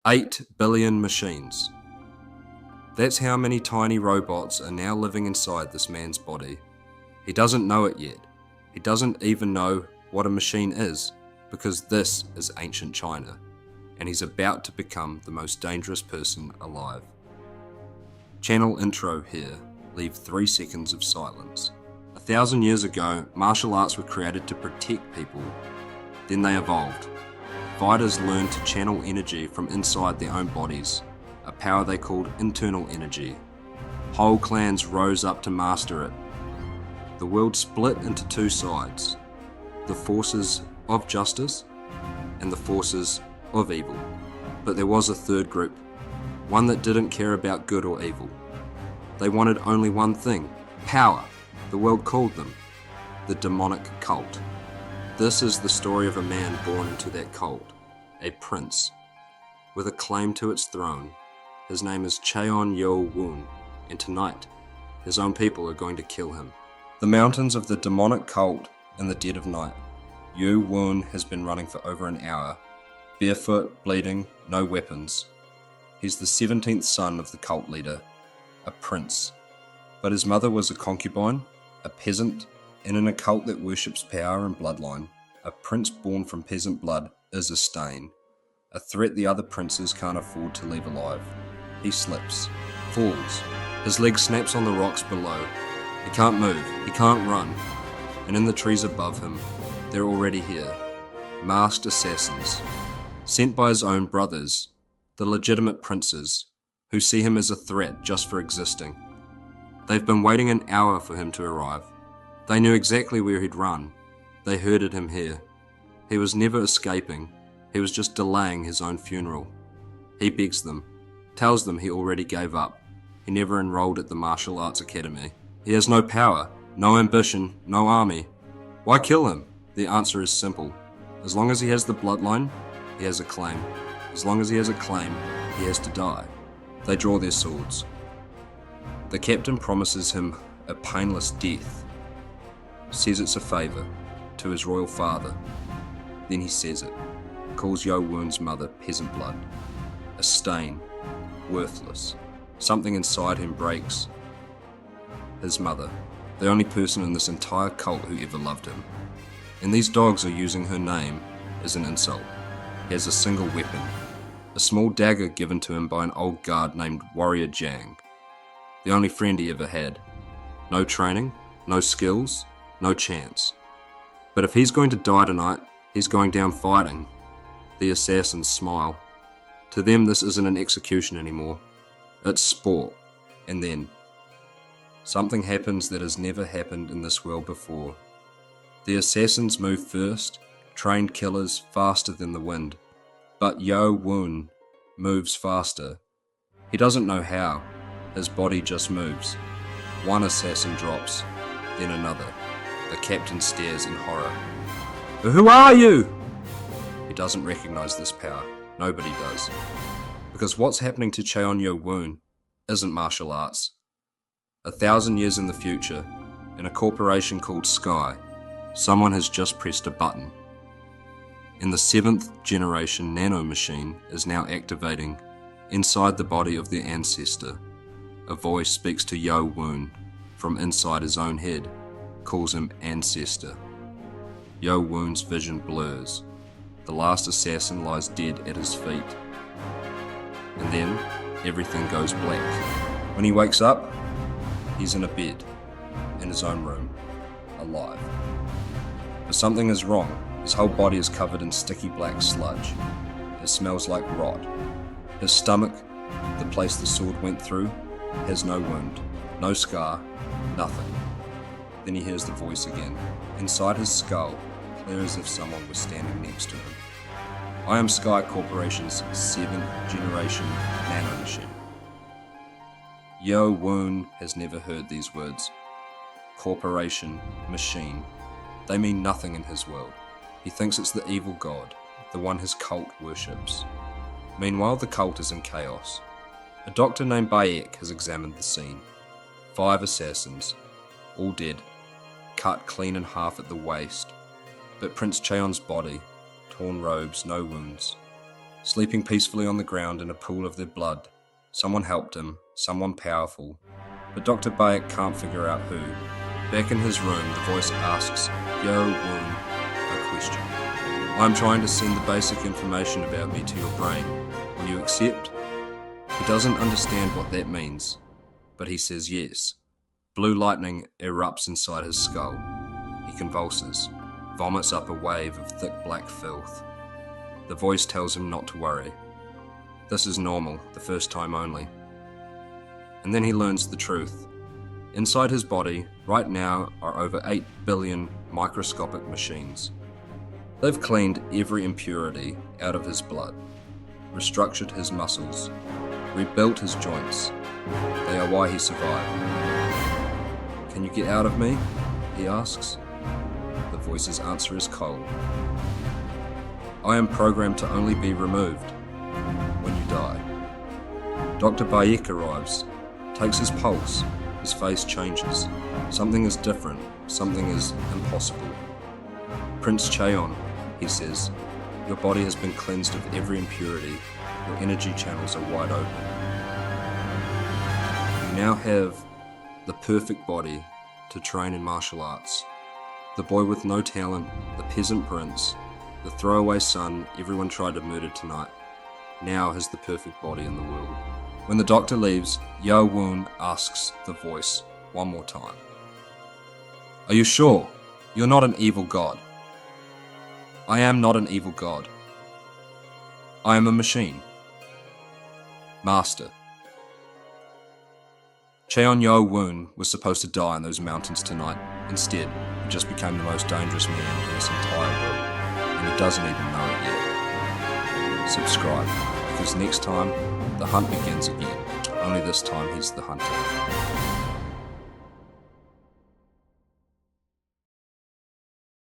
8 billion machines. That's how many tiny robots are now living inside this man's body. He doesn't know it yet. He doesn't even know what a machine is, because this is ancient China, and he's about to become the most dangerous person alive. Channel intro here. Leave 3 seconds of silence. 1,000 years ago, martial arts were created to protect people. Then they evolved. Fighters learned to channel energy from inside their own bodies, a power they called internal energy. Whole clans rose up to master it. The world split into 2 sides, the forces of justice and the forces of evil. But there was a third group, one that didn't care about good or evil. They wanted only one thing, power. The world called them the demonic cult. This is the story of a man born into that cult, a prince, with a claim to its throne. His name is Cheon Yeo-Woon, and tonight, his own people are going to kill him. The mountains of the demonic cult in the dead of night. Yeo-Woon has been running for over an hour, barefoot, bleeding, no weapons. He's the 17th son of the cult leader, a prince. But his mother was a concubine, a peasant, and in a cult that worships power and bloodline. A prince born from peasant blood is a stain, a threat the other princes can't afford to leave alive. He slips, falls, his leg snaps on the rocks below. He can't move, he can't run, and in the trees above him, they're already here, masked assassins, sent by his own brothers, the legitimate princes, who see him as a threat just for existing. They've been waiting an hour for him to arrive. They knew exactly where he'd run. They herded him here. He was never escaping. He was just delaying his own funeral. He begs them, tells them he already gave up. He never enrolled at the martial arts academy. He has no power, no ambition, no army. Why kill him? The answer is simple. As long as he has the bloodline, he has a claim. As long as he has a claim, he has to die. They draw their swords. The captain promises him a painless death, says it's a favour to his royal father. Then he says it, calls Yeo-Woon's mother Peasant Blood, a stain, worthless. Something inside him breaks. His mother, the only person in this entire cult who ever loved him. And these dogs are using her name as an insult. He has a single weapon, a small dagger given to him by an old guard named Warrior Jang. The only friend he ever had. No training, no skills, no chance. But if he's going to die tonight, he's going down fighting. The assassins smile. To them, this isn't an execution anymore. It's sport. And then, something happens that has never happened in this world before. The assassins move first, trained killers faster than the wind. But Yeo-Woon moves faster. He doesn't know how. His body just moves. One assassin drops, then another. The captain stares in horror. Who are you? He doesn't recognize this power. Nobody does. Because what's happening to Cheon Yeo-Woon isn't martial arts. 1,000 years in the future, in a corporation called Sky, someone has just pressed a button. And the 7th generation Nano Machine is now activating inside the body of their ancestor. A voice speaks to Yeo-Woon from inside his own head, calls him Ancestor. Yeo-Woon's vision blurs. The last assassin lies dead at his feet. And then, everything goes black. When he wakes up, he's in a bed, in his own room, alive. But something is wrong. His whole body is covered in sticky black sludge. It smells like rot. His stomach, the place the sword went through, has no wound, no scar, nothing. Then he hears the voice again, inside his skull, clear as if someone was standing next to him. I am Sky Corporation's 7th generation Nano Machine. Yeo-Woon has never heard these words. Corporation, machine. They mean nothing in his world. He thinks it's the evil god, the one his cult worships. Meanwhile, the cult is in chaos. A doctor named Bayek has examined the scene. 5 assassins, all dead, cut clean in half at the waist, but Prince Cheon's body, torn robes, no wounds. sleeping peacefully on the ground in a pool of their blood. Someone helped him, someone powerful, but Dr. Bayek can't figure out who. Back in his room, the voice asks Yeo-Woon a question. I'm trying to send the basic information about me to your brain. Will you accept? He doesn't understand what that means, but he says yes. Blue lightning erupts inside his skull. He convulses, vomits up a wave of thick black filth. The voice tells him not to worry. This is normal, the first time only. And then he learns the truth. Inside his body, right now, are over 8 billion microscopic machines. They've cleaned every impurity out of his blood, restructured his muscles, rebuilt his joints. They are why he survived. Can you get out of me? He asks. The voice's answer is cold. I am programmed to only be removed when you die. Dr. Bayek arrives, takes his pulse, his face changes. Something is different, something is impossible. Prince Cheon, he says, your body has been cleansed of every impurity, your energy channels are wide open. You now have the perfect body to train in martial arts. The boy with no talent, the peasant prince, the throwaway son everyone tried to murder tonight, now has the perfect body in the world. When the doctor leaves, Yeo-Woon asks the voice one more time. Are you sure? You're not an evil god. I am not an evil god. I am a machine. Master. Cheon Yeo-Woon was supposed to die in those mountains tonight. Instead, he just became the most dangerous man in this entire world. And he doesn't even know it yet. Subscribe, because next time, the hunt begins again. Only this time he's the hunter.